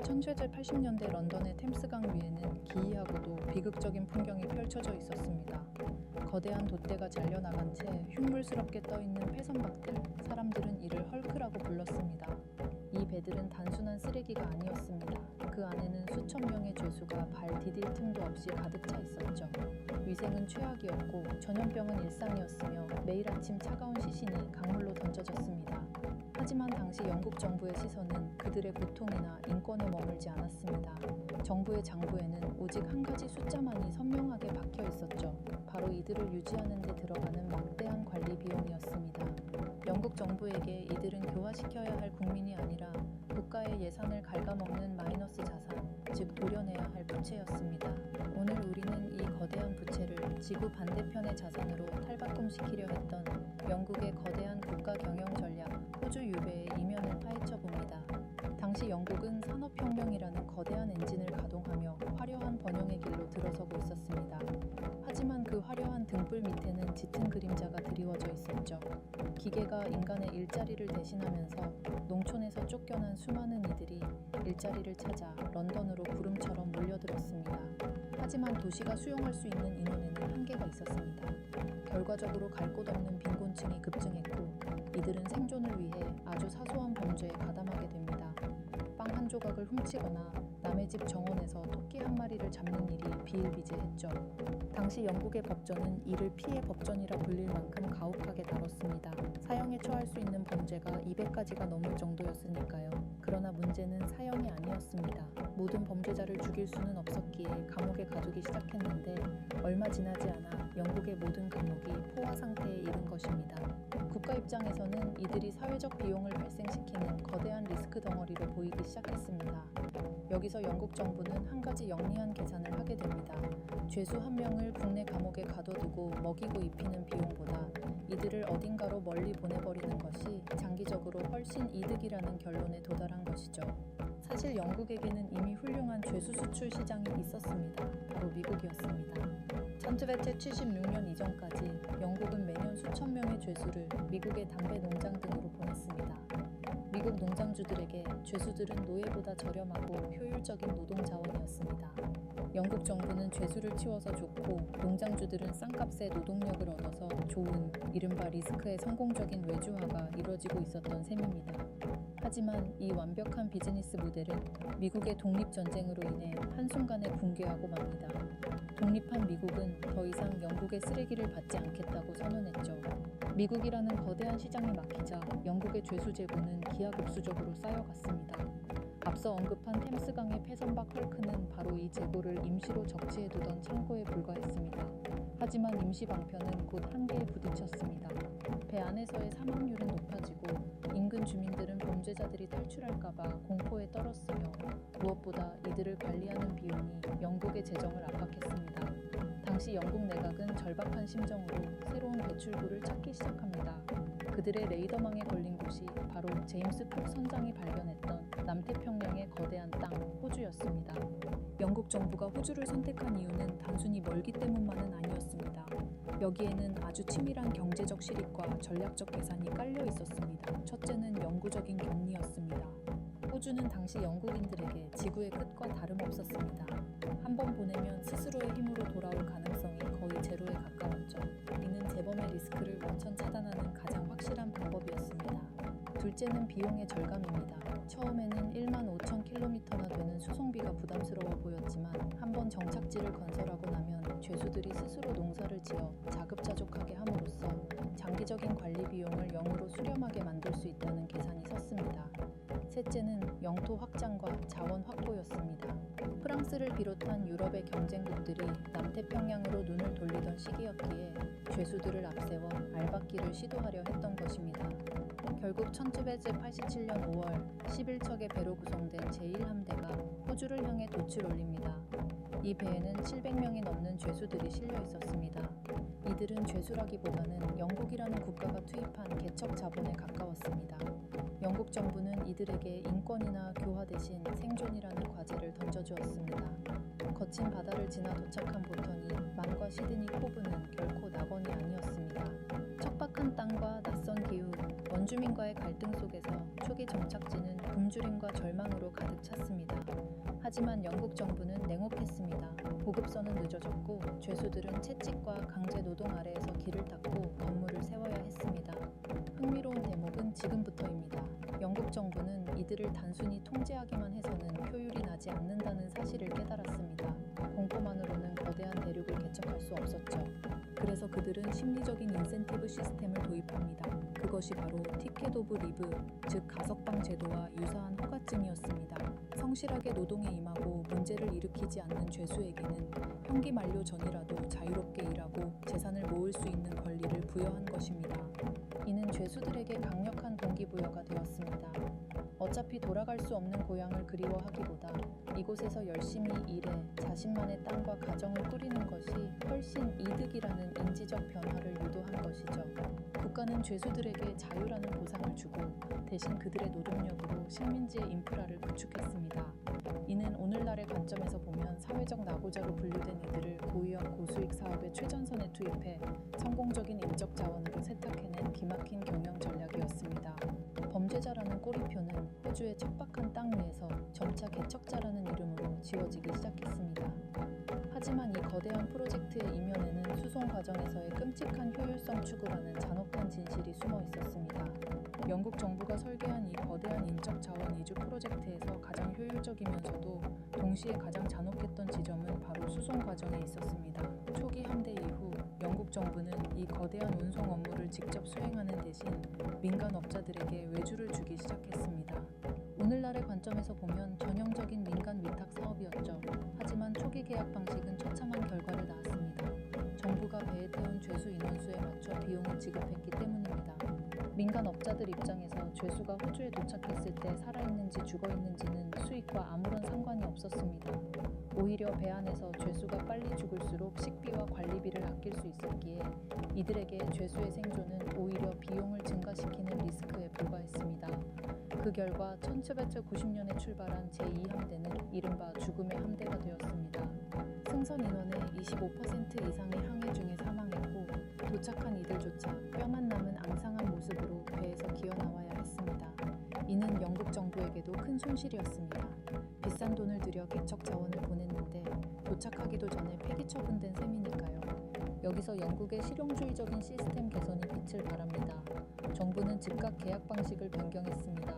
1980년대 런던의 템스강 위에는 기이하고도 비극적인 풍경이 펼쳐져 있었습니다. 거대한 돛대가 잘려나간 채 흉물스럽게 떠있는 폐선박들, 사람들은 이를 헐크라고 불렀습니다. 이 배들은 단순한 쓰레기가 아니었습니다. 그 안에는 수천 명의 죄수가 발 디딜 틈도 없이 가득 차 있었죠. 위생은 최악이었고 전염병은 일상이었으며 매일 아침 차가운 시신이 강물로 던져졌습니다. 하지만 당시 영국 정부의 시선은 그들의 고통이나 인권에 머물지 않았습니다. 정부의 장부에는 오직 한 가지 숫자만이 선명하게 박혀 있었죠. 바로 이들을 유지하는 데 들어가는 막대한 관리 비용이었습니다. 영국 정부에게 이들은 교화시켜야 할 국민이 아니라 국가의 예산을 갉아먹는 마이너스 자산, 즉 도려내야 할 부채였습니다. 오늘 우리는 이 거대한 부채를 지구 반대편의 자산으로 탈바꿈시키려 했던 영국의 거대한 국가 경영 전략, 호주 유배의 이면을 파헤쳐 봅니다. 당시 영국은 산업혁명이라는 거대한 엔진을 가동하며 화려한 번영의 길로 들어서고 있었습니다. 하지만 그 화려한 등불 밑에는 짙은 그림자가 드리워져 있었죠. 기계가 인간의 일자리를 대신하면서 농촌에서 쫓겨난 수많은 이들이 일자리를 찾아 런던으로 구름처럼 몰려들었습니다. 하지만 도시가 수용할 수 있는 인원에는 한계가 있었습니다. 결과적으로 갈 곳 없는 빈곤층이 급증했고 이들은 생존을 위해 아주 사소한 범죄에 가담하게 됩니다. 빵 한 조각을 훔치거나 남의 집 정원에서 토끼 한 마리를 잡는 일이 비일비재했죠. 당시 영국의 법전은 이를 피해 법전이라 불릴 만큼 가혹하게 다뤘습니다. 사형에 처할 수 있는 범죄가 200가지가 넘을 정도였으니까요. 그러나 문제는 사형이 아니었습니다. 모든 범죄자를 죽일 수는 없었기에 감옥에 가두기 시작했는데 얼마 지나지 않아 영국의 모든 감옥이 포화 상태에 이른 것입니다. 국가 입장에서는 이들이 사회적 비용을 발생시키는 거대한 리스크 덩어리로 보이기 시작했습니다. 여기서 영국 정부는 한 가지 영리한 계산을 하게 됩니다. 죄수 한 명을 국내 감옥에 가둬두고 먹이고 입히는 비용보다 이들을 어딘가로 멀리 보내버리는 것이 장기적으로 훨씬 이득이라는 결론에 도달한 것이죠. 사실 영국에게는 이미 훌륭한 죄수 수출 시장이 있었습니다. 바로 미국이었습니다. 1976년 이전까지 영국은 매년 수천 명의 죄수를 미국의 담배 농장 등으로 보냈습니다. 미국 농장주들에게 죄수들은 노예보다 저렴하고 효율적인 노동 자원이었습니다. 영국 정부는 죄수를 치워서 좋고 농장주들은 싼값에 노동력을 얻어서 좋은 이른바 리스크의 성공적인 외주화가 이루어지고 있었던 셈입니다. 하지만 이 완벽한 비즈니스 모델은 미국의 독립전쟁으로 인해 한순간에 붕괴하고 맙니다. 독립한 미국은 더 이상 영국의 쓰레기를 받지 않겠다고 선언했죠. 미국이라는 거대한 시장이 막히자 영국의 죄수 재고는 기하급수적으로 쌓여갔습니다. 앞서 언급한 템스강의 폐선박 헐크는 바로 이 재고를 임시로 적치해두던 창고에 불과했습니다. 하지만 임시 방편은 곧 한계에 부딪혔습니다. 배 안에서의 사망률은 높아지고 인근 주민들은 범죄자들이 탈출할까봐 공포에 떨었으며 무엇보다 이들을 관리하는 비용이 영국의 재정을 압박했습니다. 당시 영국 내각은 절박한 심정으로 새로운 배출구를 찾기 시작합니다. 그들의 레이더망에 걸린 곳이 바로 제임스 쿡 선장이 발견했던 남태평양의 거대한 땅, 호주였습니다. 영국 정부가 호주를 선택한 이유는 단순히 멀기 때문만은 아니었습니다. 여기에는 아주 치밀한 경제적 실익과 전략적 계산이 깔려 있었습니다. 첫째는 영구적인 격리였습니다. 호주는 당시 영국인들에게 지구의 끝과 다름없었습니다. 한 번 보내면 스스로의 힘으로 돌아올 가능성이 거의 제로에 가까웠죠. 이는 재범의 리스크를 원천 차단하는 가장 확실한 방법이었습니다. 둘째는 비용의 절감입니다. 처음에는 15,000km나 되는 수송비가 부담스러워 보였지만 한번 정착지를 건설하고 나면 죄수들이 스스로 농사를 지어 자급자족하게 함으로써 장기적인 관리 비용을 0으로 수렴하게 만들 수 있다는 계산이 섰습니다. 셋째는 영토 확장과 자원 확보였습니다. 프랑스를 비롯한 유럽의 경쟁국들이 남태평양으로 눈을 돌리던 시기였기에 죄수들을 앞세워 알박기를 시도하려 했던 것입니다. 결국 1987년 5월 11척의 배로 구성된 제1함대가 호주를 향해 돛을 올립니다. 이 배에는 700명이 넘는 죄수들이 실려 있었습니다. 이들은 죄수라기보다는 영국이라는 국가가 투입한 개척 자본에 가까웠습니다. 영국 정부는 이들에게 인권이나 교화 대신 생존이라는 과제를 던져주었습니다. 거친 바다를 지나 도착한 보턴이 만과 시드니 코브는 결코 낙원이 아니었습니다. 척박한 땅과 낯선 기후, 원주민과의 갈등 속에서 초기 정착지는 굶주림과 절망으로 가득 찼습니다. 하지만 영국 정부는 냉혹했습니다. 보급선은 늦어졌고 죄수들은 채찍과 강제 노동 아래에서 길을 닦고 건물을 세워야 했습니다. 흥미로운 대목은 지금부터입니다. 영국 정부는 이들을 단순히 통제하기만 해서는 효율이 나지 않는다는 사실을 깨달았습니다. 공포만으로는 거대한 대륙을 개척할 수 없었죠. 그래서 그들은 심리적인 인센티브 시스템을 도입합니다. 그것이 바로 티켓 오브 리브, 즉 가석방 제도와 유사한 허가증이었습니다. 성실하게 노동에 임하고 문제를 일으키지 않는 죄수에게는 형기 만료 전이라도 자유롭게 일하고 재산을 모을 수 있는 권리를 부여한 것입니다. 이는 죄수들에게 강력한 동기부여가 되었습니다. 어차피 돌아갈 수 없는 고향을 그리워하기보다 이곳에서 열심히 일해 자신만의 땅과 가정을 꾸리는 것이 훨씬 이득이라는 인지적 변화를 유도한 것이죠. 국가는 죄수들에게 자유라는 보상을 주고 대신 그들의 노동력으로 식민지의 인프라를 구축했습니다. 이는 오늘날의 관점에서 보면 사회적 낙오자로 분류된 이들을 고위험 고수익 사업의 최전선에 투입해 성공적인 인적 자원으로 세탁해낸 기막힌 경영 전략이었습니다. 범죄자라는 꼬리표는 호주의 척박한 땅 위에서 점차 개척자라는 이름으로 지워지기 시작했습니다. 하지만 이 거대한 프로젝트의 이면에는 수송 과정에서의 끔찍한 효율성 추구라는 잔혹한 진실이 숨어 있었습니다. 영국 정부가 설계한 이 거대한 인적 자원 이주 프로젝트에서 가장 효율적이면서도 동시에 가장 잔혹했던 지점은 바로 수송 과정에 있었습니다. 초기 함대 이후 영국 정부는 이 거대한 운송 업무를 직접 수행하는 대신 민간 업자들에게 외주를 주기 시작했습니다. 오늘날의 관점에서 보면 전형적인 민간 위탁 사업이었죠. 하지만 초기 계약 방식은 처참한 결과를 낳았습니다. 정부가 배에 태운 죄수 인원수에 맞춰 비용을 지급했기 때문입니다. 민간 업자들 입장에서 죄수가 호주에 도착했을 때 살아있는지 죽어있는지는 수익과 아무런 상관이 없었습니다. 오히려 배 안에서 죄수가 빨리 죽을수록 식비와 관리비를 아낄 수 있었기에 이들에게 죄수의 생존은 오히려 비용을 증가시키는 리스크에 불과했습니다. 그 결과 1790년에 출발한 제2함대는 이른바 죽음의 함대가 되었습니다. 승선 인원의 25% 이상이 항해 중에 사망했고 도착한 이들조차 뼈만 남은 앙상한 모습으로 배에서 기어나와야 했습니다. 이는 영국 정부에게도 큰 손실이었습니다. 비싼 돈을 들여 개척 자원을 보냈는데 도착하기도 전에 폐기 처분된 셈이니까요. 여기서 영국의 실용주의적인 시스템 개선이 빛을 발합니다. 정부는 즉각 계약 방식을 변경했습니다.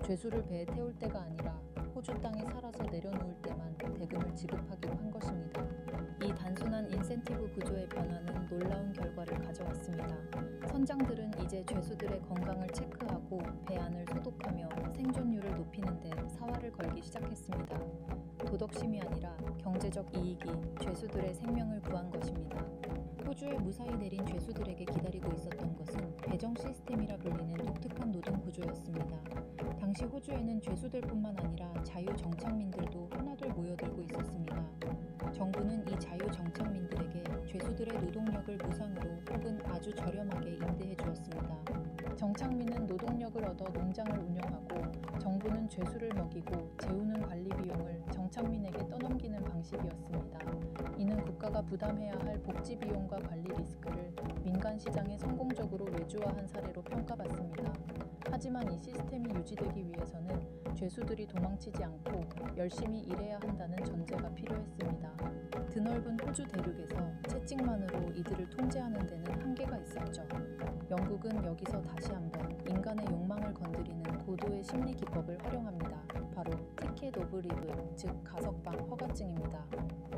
죄수를 배에 태울 때가 아니라 호주 땅에 살아서 내려놓을 때만 대금을 지급하기로 한 것입니다. 이 단순한 인센티브 구조의 변화는 놀라운 결과를 가져왔습니다. 선장들은 이제 죄수들의 건강을 체크하고 배 안을 소독하며 생존율을 높이는 데 사활을 걸기 시작했습니다. 도덕심이 아니라 경제적 이익이 죄수들의 생명을 구한 것입니다. 호주에 무사히 내린 죄수들에게 기다리고 있었던 것은 배정 시스템이라 불리는 독특한 노동 구조였습니다. 당시 호주에는 죄수들뿐만 아니라 자유 정착민들도 하나둘 모여들고 있었습니다. 정부는 이 자유 정착민들에게 죄수들의 노동력을 무상으로 혹은 아주 저렴하게 임대해 주었습니다. 정착민은 노동력을 얻어 농장을 운영하고 정부는 죄수를 먹이고 재우는 관리 비용을 정착민에게 떠넘기는 방식이었습니다. 이는 국가가 부담해야 할 복지 비용과 관리 리스크를 민간 시장에 성공적으로 외주화한 사례로 평가받습니다. 하지만 이 시스템이 유지되기 위해서는 죄수들이 도망치지 않고 열심히 일해야 한다는 전제가 필요했습니다. 드넓은 호주 대륙에서 채찍만으로 이들을 통제하는 데는 한계가 있었죠. 영국은 여기서 다시 한번 인간의 욕망을 건드리는 고도의 심리 기법을 활용합니다. 바로 티켓 오브 리브, 즉 가석방 허가증입니다.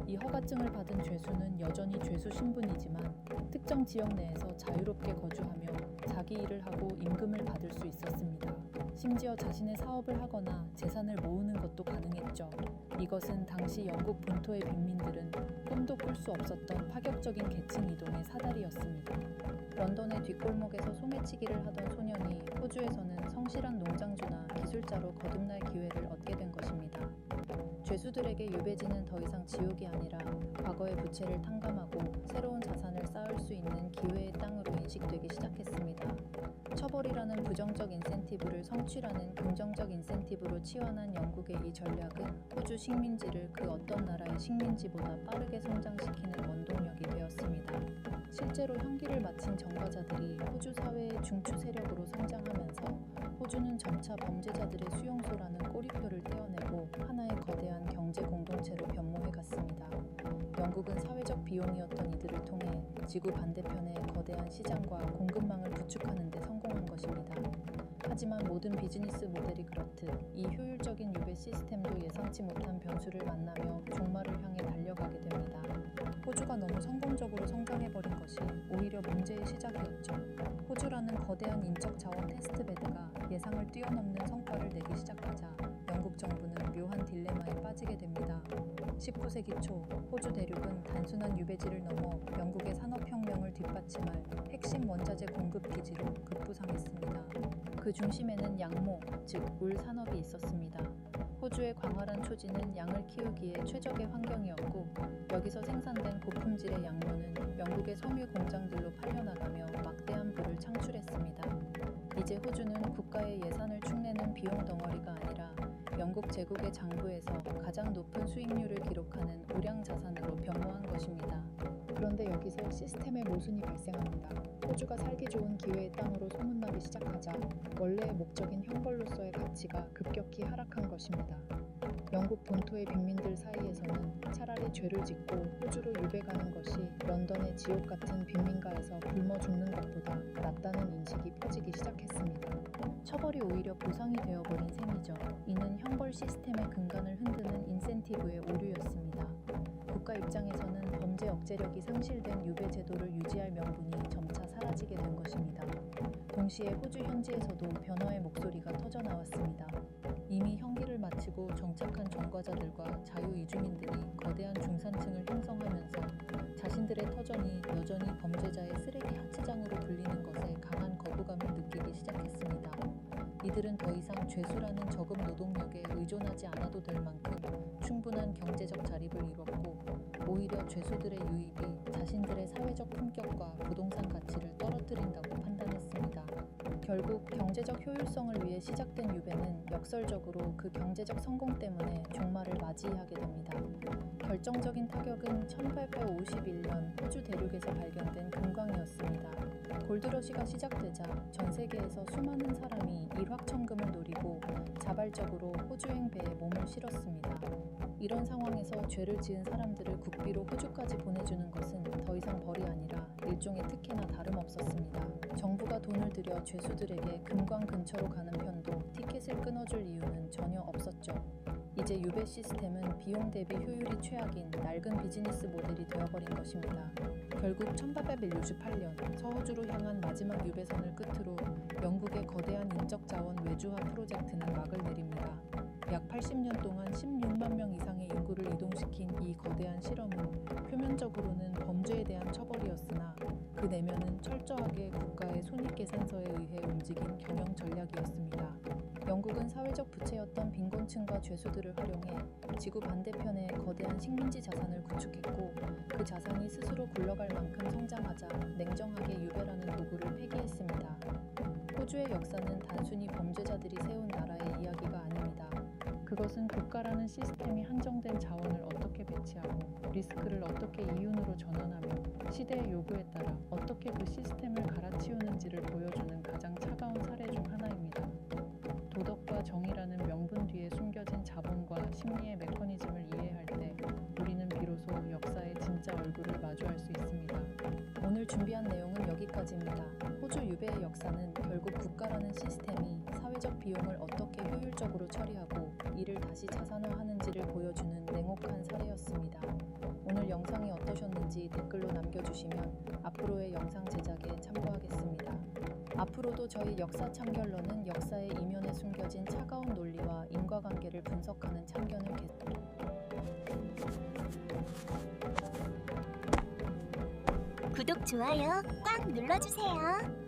이 허가증을 받은 죄수는 여전히 죄수 신분이지만 특정 지역 내에서 자유롭게 거주하며 자기 일을 하고 임금을 받을 수 있었습니다. 심지어 자신의 사업을 하거나 재산을 모으는 것도 가능했죠. 이것은 당시 영국 본토의 빈민들은 꿈도 꿀 수 없었던 파격적인 계층 이동의 사다리였습니다. 런던의 뒷골목에서 소매치기를 하던 소년이 호주에서는 성실한 농장주나 기술자로 거듭날 기회를 얻게 된 것입니다. 죄수들에게 유배지는 더 이상 지옥이 아니라 과거의 부채를 탕감하고 새로운 자산을 쌓을 수 있는 기회의 땅으로 인식되기 시작했습니다. 처벌이라는 부정적 인센티브를 성취라는 긍정적 인센티브로 치환한 영국의 이 전략은 호주 식민지를 그 어떤 나라의 식민지보다 빠르게 성장시키는 원동력이 되었습니다. 실제로 형기를 마친 전과자들이 호주 사회의 중추 세력으로 성장하면서 호주는 점차 범죄자들의 수용소라는 꼬리표를 떼어내고 하나의 거대한 경제 공동체로 변모해 갔습니다. 영국은 사회적 비용이었던 이들을 통해 지구 반대편의 거대한 시장과 공급망을 구축하는 데 성공한 것입니다. 하지만 모든 비즈니스 모델이 그렇듯 이 효율적인 유배 시스템도 예상치 못한 변수를 만나며 종말을 향해 달려가게 됩니다. 호주가 너무 성공적으로 성장해버린 것이 오히려 문제의 시작이었죠. 호주라는 거대한 인적 자원 테스트베드가 예상을 뛰어넘는 성과를 내기 시작하자 영국 정부는 묘한 딜레마에 빠지게 됩니다. 19세기 초 호주 대륙은 단순한 유배지를 넘어 영국의 산업혁명을 뒷받침할 핵심 원자재 공급 기지로 급부상했습니다. 그 중심에는 양모, 즉 울 산업이 있었습니다. 호주의 광활한 초지는 양을 키우기에 최적의 환경이었고 여기서 생산된 고품질의 양모는 영국의 섬유 공장들로 팔려나가며 막대한 부를 창출했습니다. 이제 호주는 국가의 예산을 축내는 비용 덩어리가 아니라 영국 제국의 장부에서 가장 높은 수익률을 기록하는 우량 자산으로 변모한 것입니다. 그런데 여기서 시스템의 모순이 발생합니다. 호주가 살기 좋은 기회의 땅으로 소문나기 시작하자 원래의 목적인 형벌로서의 가치가 급격히 하락한 것입니다. 영국 본토의 빈민들 사이에서는 차라리 죄를 짓고 호주로 유배 가는 것이 런던의 지옥 같은 빈민가에서 굶어 죽는 것보다 낫다는 인식이 퍼지기 시작했습니다. 처벌이 오히려 보상이 되어버린 셈이죠. 이는 형벌 시스템의 근간을 흔드는 인센티브의 오류였습니다. 국가 입장에서는 범죄 억제력이 상실된 유배 제도를 유지할 명분이 점차 사라지게 된 것입니다. 동시에 호주 현지에서도 변화의 목소리가 터져나왔습니다. 이미 형기를 마치고 정착한 전과자들과 자유이주민들이 거대한 중산층을 형성하면서 자신들의 터전이 여전히 범죄자의 쓰레기 하치장으로 불리는 것에 강한 거부감을 느끼기 시작했습니다. 이들은 더 이상 죄수라는 저급 노동력에 의존하지 않아도 될 만큼 충분한 경제적 자립을 이뤘고 오히려 죄수들의 유입이 자신들의 사회적 품격과 부동산 가치를 떨어뜨린다고 판단했습니다. 결국 경제적 효율성을 위해 시작된 유배는 역설적으로 그 경제적 성공 때문에 종말을 맞이하게 됩니다. 결정적인 타격은 1851년 호주 대륙에서 발견된 금광이었습니다. 골드러시가 시작되자 전 세계에서 수많은 사람이 일확천금을 노리고 자발적으로 호주행 배에 몸을 실었습니다. 이런 상황에서 죄를 지은 사람들을 국비로 호주까지 보내주는 것은 더 이상 벌이 아니라 일종의 특혜나 다름없었습니다. 정부가 돈을 들여 죄수들에게 금광 근처로 가는 편도 티켓을 끊어줄 이유는 전혀 없었죠. 이제 유배 시스템은 비용 대비 효율이 최악인 낡은 비즈니스 모델이 되어버린 것입니다. 결국 1868년 서호주로 향한 마지막 유배선을 끝으로 영국의 거대한 인적 자원 외주화 프로젝트는 막을 내립니다. 약 80년 동안 16만 명 이상의 인구를 이동시킨 이 거대한 실험은 표면적으로는 범죄에 대한 처벌이었으나 그 내면은 철저하게 국가의 손익계산서에 의해 움직인 경영 전략이었습니다. 영국은 사회적 부채였던 빈곤층과 죄수들을 활용해 지구 반대편에 거대한 식민지 자산을 구축했고 그 자산이 스스로 굴러갈 만큼 성장하자 냉정하게 유배라는 도구를 폐기했습니다. 호주의 역사는 단순히 범죄자들이 세운 나라의 이야기가 아닙니다. 그것은 국가라는 시스템이 한정된 자원을 어떻게 배치하고 리스크를 어떻게 이윤으로 전환하며 시대의 요구에 따라 어떻게 그 시스템을 갈아치우는지를 보여주는 가장 차가운 사례 중 하나입니다. 도덕과 정의라는 명분 뒤에 숨겨진 자본과 심리의 메커니즘을 이해할 때 우리는 비로소 역사의 진짜 얼굴을 마주할 수 있습니다. 오늘 준비한 내용은 여기까지입니다. 호주 유배의 역사는 결국 국가라는 시스템이 사회적 비용을 어떻게 효율적으로 처리하고 이를 다시 자산화하는지를 보여주는 냉혹한 사례였습니다. 오늘 영상이 어떠셨는지 댓글로 남겨주시면 앞으로의 영상 제작에 참고하겠습니다. 앞으로도 저희 역사 참결러는 역사의 이면에 숨겨진 차가운 논리와 인과관계를 분석하는 참견을 구독, 좋아요 꽉 눌러주세요.